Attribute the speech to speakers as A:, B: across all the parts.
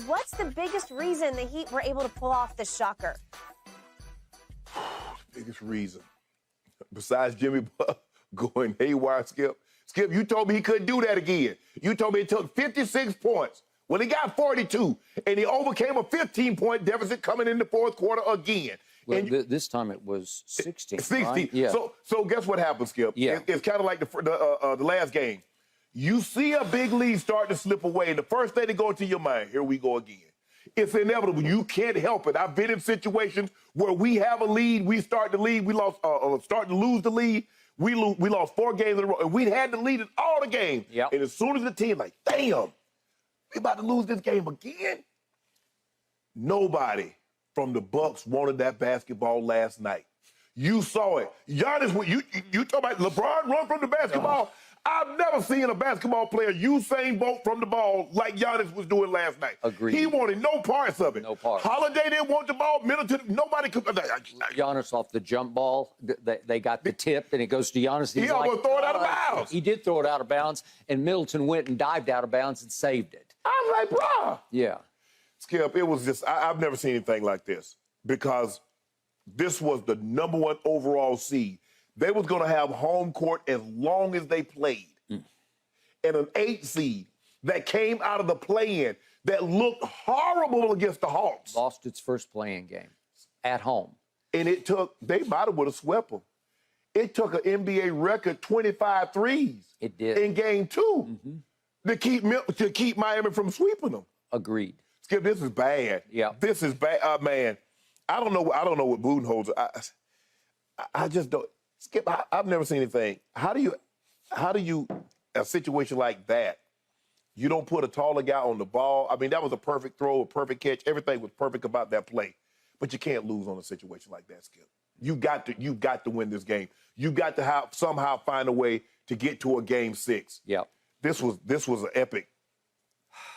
A: What's the biggest reason the Heat were able to pull off this shocker?
B: Biggest reason, besides Jimmy going haywire, Skip. Skip, you told me he couldn't do that again. You told me it took 56 points. Well, he got 42, and he overcame a 15-point deficit coming in the fourth quarter again.
C: Well,
B: and
C: this time it was 16.
B: 16.
C: Right? Yeah.
B: So guess what happened, Skip?
C: Yeah.
B: It's kind of like the last game. You see a big lead start to slip away, and the first thing that goes to your mind, here we go again. It's inevitable. You can't help it. I've been in situations where we have a lead, we start the lead, we lost, start to lose the lead. We lost 4 games in a row, and we had the lead in all the games.
C: Yep.
B: And as soon as the team, like, damn, we about to lose this game again. Nobody from the Bucks wanted that basketball last night. You saw it. Giannis, you talk about LeBron run from the basketball. I've never seen a basketball player Usain Bolt from the ball like Giannis was doing last night.
C: Agreed.
B: He wanted no parts of it.
C: No parts.
B: Holiday didn't want the ball. Middleton, nobody could.
C: Giannis off the jump ball. They got the tip, and it goes to Giannis.
B: He almost throw it out of bounds.
C: He did throw it out of bounds, and Middleton went and dived out of bounds and saved it.
B: I was like, bruh.
C: Yeah.
B: Skip, it was just, I've never seen anything like this because this was the #1 overall seed. They was going to have home court as long as they played. And an 8 seed that came out of the play-in that looked horrible against the Hawks.
C: Lost its first play-in game at home.
B: And it took, they might have would have swept them. It took an NBA record 25 threes.
C: It did.
B: In game 2 to keep Miami from sweeping them.
C: Agreed.
B: Skip, this is bad.
C: Yeah.
B: This is bad, man. I don't know what Budenholzer. I just don't. Skip, I've never seen anything. How do you, a situation like that, you don't put a taller guy on the ball? I mean, that was a perfect throw, a perfect catch. Everything was perfect about that play. But you can't lose on a situation like that, Skip. You got to win this game. You got to somehow find a way to get to a game 6.
C: Yeah.
B: This was an epic.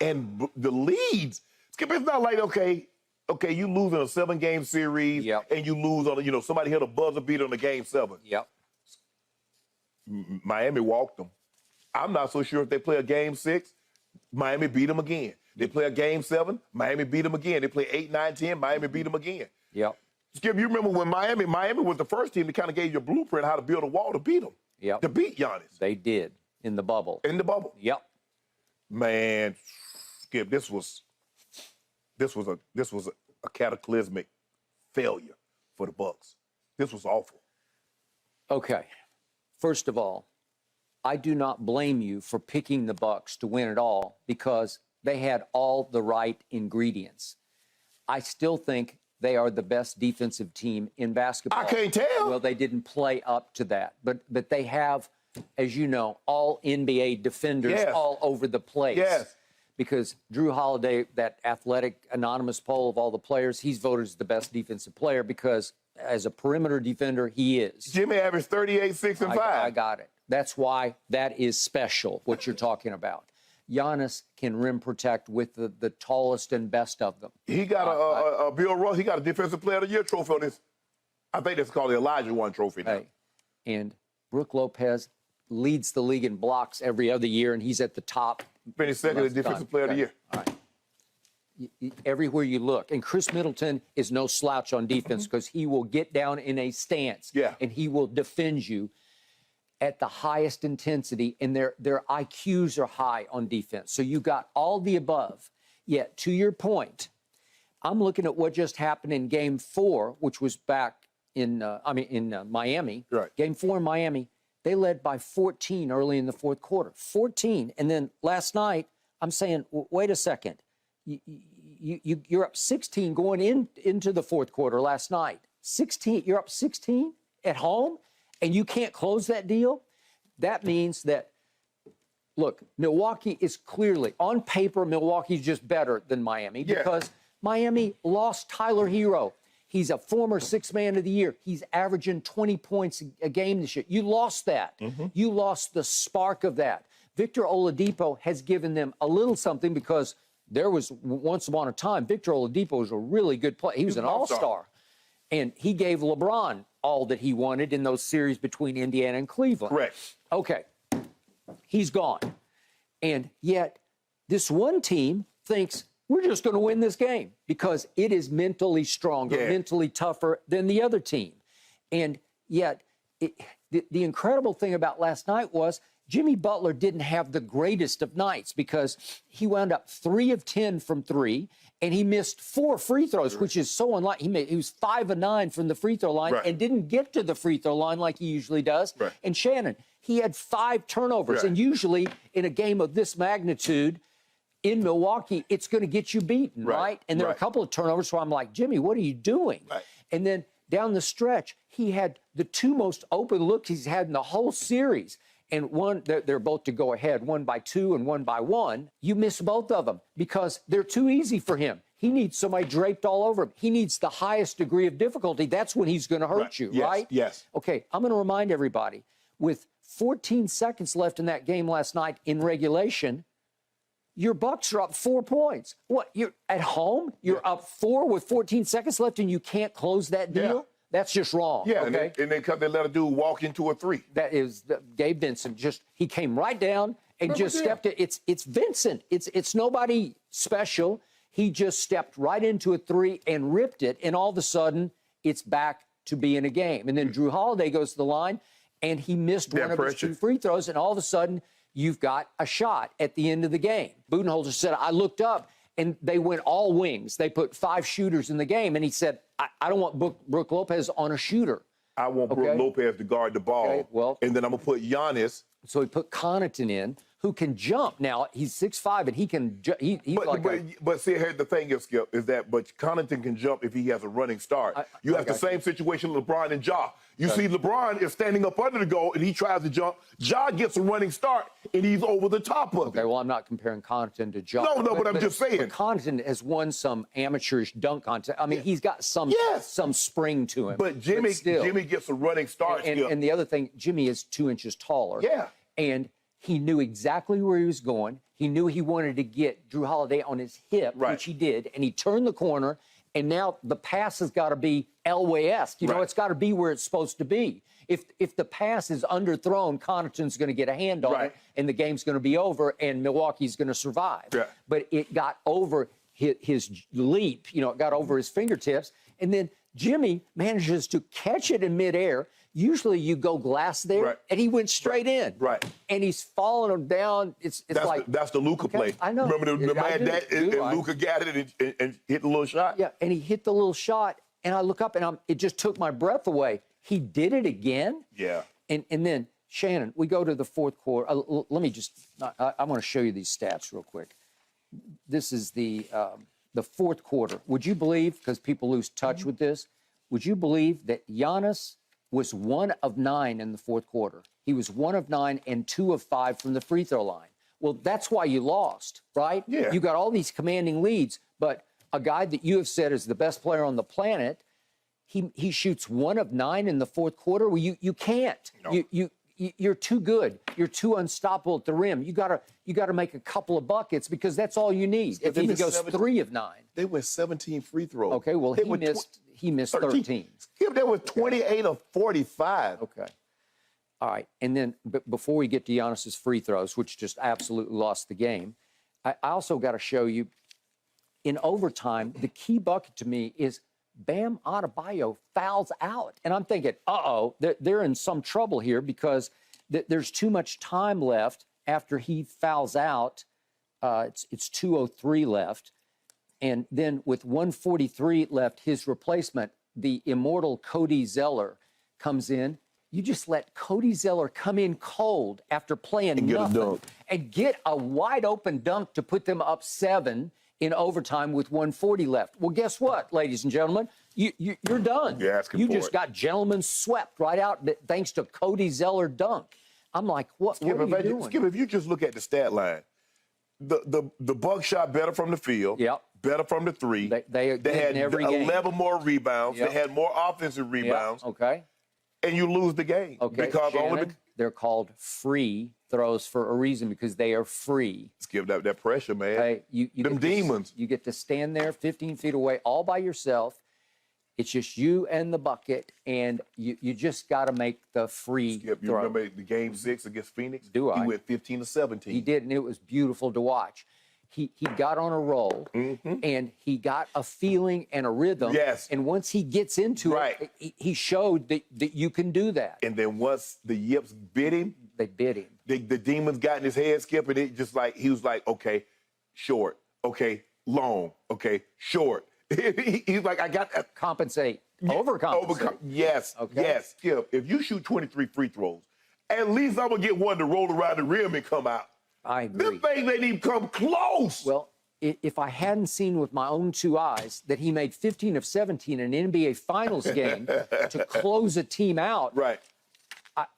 B: And the leads, Skip, it's not like, okay, you lose in a 7-game series, and you lose on, somebody hit a buzzer beater on a game 7.
C: Yep.
B: Miami walked them. I'm not so sure if they play a game 6, Miami beat them again. They play a game 7, Miami beat them again. They play 8, 9, 10, Miami beat them again.
C: Yep.
B: Skip, you remember when Miami was the first team that kind of gave you a blueprint how to build a wall to beat them.
C: Yep.
B: To beat Giannis.
C: They did in the bubble.
B: In the bubble.
C: Yep.
B: Man, Skip, this was a cataclysmic failure for the Bucks. This was awful.
C: Okay. First of all, I do not blame you for picking the Bucks to win it all because they had all the right ingredients. I still think they are the best defensive team in basketball.
B: I can't tell.
C: Well, they didn't play up to that, but they have, as you know, all NBA defenders all over the place.
B: Yes.
C: Because Drew Holiday, that athletic anonymous poll of all the players, he's voted as the best defensive player because as a perimeter defender, he is.
B: Jimmy averaged 38, 6, and 5.
C: I got it. That's why that is special, what you're talking about. Giannis can rim protect with the tallest and best of them.
B: He got a Bill Russ. He got a Defensive Player of the Year trophy on this. I think that's called the Elijah One trophy now.
C: Hey, and Brook Lopez leads the league in blocks every other year, and he's at the top.
B: Finished second in Defensive Player of the Year.
C: All right. Everywhere you look. And Chris Middleton is no slouch on defense because he will get down in a stance and he will defend you at the highest intensity, and their IQs are high on defense. So you got all the above. Yet, to your point, I'm looking at what just happened in Game 4, which was back in Miami.
B: Right.
C: Game 4 in Miami, they led by 14 early in the fourth quarter. 14. And then last night, I'm saying, wait a second. You're up 16 going into the fourth quarter last night. 16. You're up 16 at home, and you can't close that deal? That means that, look, Milwaukee is clearly, on paper, Milwaukee's just better than Miami because Miami lost Tyler Hero. He's a former 6th man of the year. He's averaging 20 points a game this year. You lost that. You lost the spark of that. Victor Oladipo has given them a little something because there was, once upon a time, Victor Oladipo was a really good player. He was an all-star. And he gave LeBron all that he wanted in those series between Indiana and Cleveland.
B: Correct.
C: Okay. He's gone. And yet, this one team thinks, we're just going to win this game because it is mentally stronger,
B: Yeah.
C: mentally tougher than the other team. And yet, the incredible thing about last night was Jimmy Butler didn't have the greatest of nights because he wound up 3 of 10 from 3, and he missed 4 free throws, which is so unlikely. He was 5 of 9 from the free throw line and didn't get to the free throw line like he usually does.
B: Right.
C: And Shannon, he had 5 turnovers.
B: Right.
C: And usually in a game of this magnitude in Milwaukee, it's going to get you beaten, right? And there were a couple of turnovers where I'm like, Jimmy, what are you doing?
B: Right.
C: And then down the stretch, he had the 2 most open looks he's had in the whole series. And one, they're both to go ahead, 1 by 2 and 1 by 1. You miss both of them because they're too easy for him. He needs somebody draped all over him. He needs the highest degree of difficulty. That's when he's going to hurt you, right?
B: Yes.
C: Okay, I'm going to remind everybody, with 14 seconds left in that game last night in regulation, your Bucks are up 4 points. What, you're at home? You're up 4 with 14 seconds left and you can't close that deal?
B: Yeah.
C: That's just wrong.
B: Yeah,
C: okay?
B: and they let a dude walk into a 3.
C: That is Gabe Vincent. He came right down and just stepped it. It's Vincent. It's nobody special. He just stepped right into a 3 and ripped it, and all of a sudden it's back to being a game. And then Drew Holiday goes to the line, and he missed one of his 2 free throws, and all of a sudden you've got a shot at the end of the game. Budenholzer said, I looked up, and they went all wings. They put 5 shooters in the game, and he said, I don't want Brook Lopez on a shooter.
B: I want Brook Lopez to guard the ball, and then I'm going to put Giannis.
C: So he put Connaughton in, who can jump. Now, he's 6'5", and he can
B: But see, here the thing is, Skip, is that Connaughton can jump if he has a running start. You have the same situation with LeBron and Ja. You see LeBron is standing up under the goal, and he tries to jump. Ja gets a running start, and he's over the top of it.
C: Okay, well, I'm not comparing Connaughton to Ja.
B: No, but I'm just saying.
C: But Connaughton has won some amateurish dunk contest. I mean, he's got some spring to him.
B: But Jimmy gets a running start.
C: And the other thing, Jimmy is 2 inches taller.
B: Yeah.
C: And he knew exactly where he was going. He knew he wanted to get Drew Holiday on his hip, which he did, and he turned the corner, and now the pass has got to be Elway-esque. You know, it's got to be where it's supposed to be. If the pass is underthrown, Connaughton's going to get a hand on it, and the game's going to be over, and Milwaukee's going to survive. Yeah. But it got over his leap, it got over his fingertips, and then Jimmy manages to catch it in midair. Usually you go glass there, and he went straight in. Right. And he's following him down.
B: That's the Luka play.
C: I know.
B: Remember the man and Luka got it and hit the little shot?
C: Yeah, and he hit the little shot, and I look up, and it just took my breath away. He did it again?
B: Yeah.
C: And then, Shannon, we go to the fourth quarter. Let me just, I want to show you these stats real quick. This is the fourth quarter. Would you believe, because people lose touch with this, would you believe that Giannis was 1 of 9 in the fourth quarter? He was 1 of 9 and 2 of 5 from the free throw line. Well, that's why you lost, right? Yeah. You got all these commanding leads, but a guy that you have said is the best player on the planet, he shoots 1 of 9 in the fourth quarter. Well, you can't. No. You're too good. You're too unstoppable at the rim. You gotta make a couple of buckets because that's all you need. If he goes 3 of 9.
B: They went 17 free throws.
C: Okay, well, he missed 13.
B: They were 28 of 45.
C: Okay. All right. And then before we get to Giannis's free throws, which just absolutely lost the game, I also got to show you, in overtime, the key bucket to me is Bam Adebayo fouls out. And I'm thinking, they're in some trouble here because there's too much time left after he fouls out. It's 2:03 left. And then with 1:43 left, his replacement, the immortal Cody Zeller, comes in. You just let Cody Zeller come in cold after playing
B: and
C: nothing and get a wide open dunk to put them up 7 in overtime with 1:40 left. Well, guess what, ladies and gentlemen? You're done. You just got gentlemen swept right out thanks to Cody Zeller dunk. I'm like, what are you doing?
B: Skip, if you just look at the stat line, the Bucks shot better from the field. Yep. Better from the 3.
C: They had
B: every 11
C: game.
B: more rebounds. Yep. They had more offensive rebounds.
C: Yep. Okay.
B: And you lose the game.
C: Okay.
B: Because
C: Shannon, they're called free throws for a reason because they are free.
B: Skip, that pressure, man.
C: Hey,
B: them demons.
C: You get to stand there 15 feet away all by yourself. It's just you and the bucket, and you just got to make the free
B: Skip, you
C: throw.
B: remember the game 6 against Phoenix?
C: Do I?
B: He went 15 to 17.
C: He did, and it was beautiful to watch. he got on a roll, and he got a feeling and a rhythm.
B: Yes.
C: And once he gets into it, he showed that you can do that.
B: And then once the yips bit him,
C: They bit him.
B: the demons got in his head, Skip, and it just like, he was like, okay, short, okay, long, okay, short. He's like, I got that.
C: Compensate. Overcompensate.
B: Yes,
C: Okay.
B: yes. Skip, if you shoot 23 free throws, at least I'm going to get one to roll around the rim and come out.
C: I agree.
B: This thing ain't even come close.
C: Well, if I hadn't seen with my own two eyes that he made 15 of 17 in an NBA Finals game to close a team out,
B: right.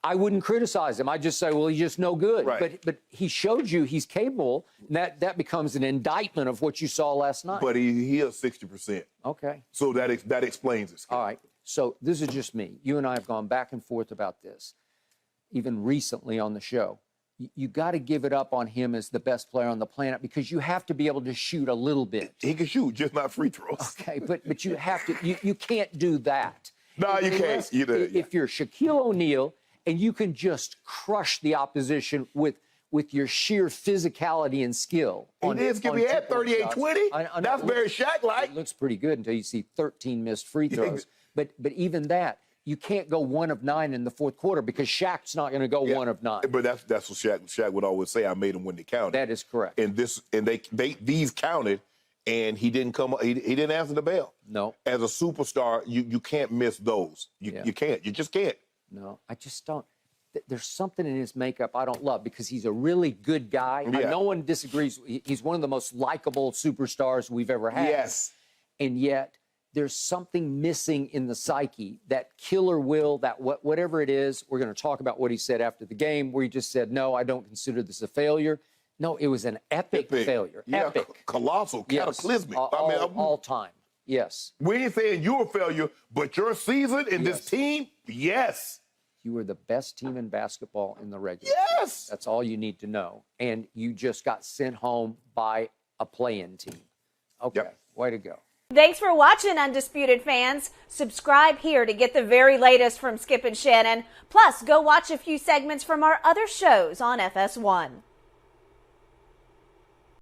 C: I wouldn't criticize him. I'd just say, well, he's just no good.
B: Right.
C: But he showed you he's capable, and that becomes an indictment of what you saw last night.
B: But he is 60%.
C: Okay.
B: So that explains it, Skip.
C: All right. So this is just me. You and I have gone back and forth about this, even recently on the show. You got to give it up on him as the best player on the planet because you have to be able to shoot a little bit.
B: He can shoot, just not free throws.
C: Okay, but you have to. You can't do that.
B: No, you can't.
C: If you're Shaquille O'Neal and you can just crush the opposition with your sheer physicality and skill.
B: He did, Skip. He had 38-20. That's very Shaq-like.
C: It looks pretty good until you see 13 missed free throws. But even that, you can't go 1 of 9 in the fourth quarter because Shaq's not going to go 1 of 9.
B: But that's what Shaq would always say. I made them when they counted.
C: That is correct.
B: And these counted, and he didn't come. He didn't answer the bell.
C: No.
B: As a superstar, you can't miss those. You can't. You just can't.
C: No, I just don't. There's something in his makeup I don't love because he's a really good guy.
B: Yeah.
C: No one disagrees. He's one of the most likable superstars we've ever had.
B: Yes.
C: And yet there's something missing in the psyche, that killer will, that whatever it is. We're going to talk about what he said after the game, where he just said, no, I don't consider this a failure. No, it was an epic failure.
B: Yeah,
C: epic.
B: Colossal, cataclysmic.
C: All time. Yes.
B: We ain't saying you're a failure, but your season and this team, yes.
C: You were the best team in basketball in the regular
B: Yes.
C: season. That's all you need to know. And you just got sent home by a play-in team. Okay, way to go.
A: Thanks for watching, Undisputed fans. Subscribe here to get the very latest from Skip and Shannon. Plus, go watch a few segments from our other shows on FS1.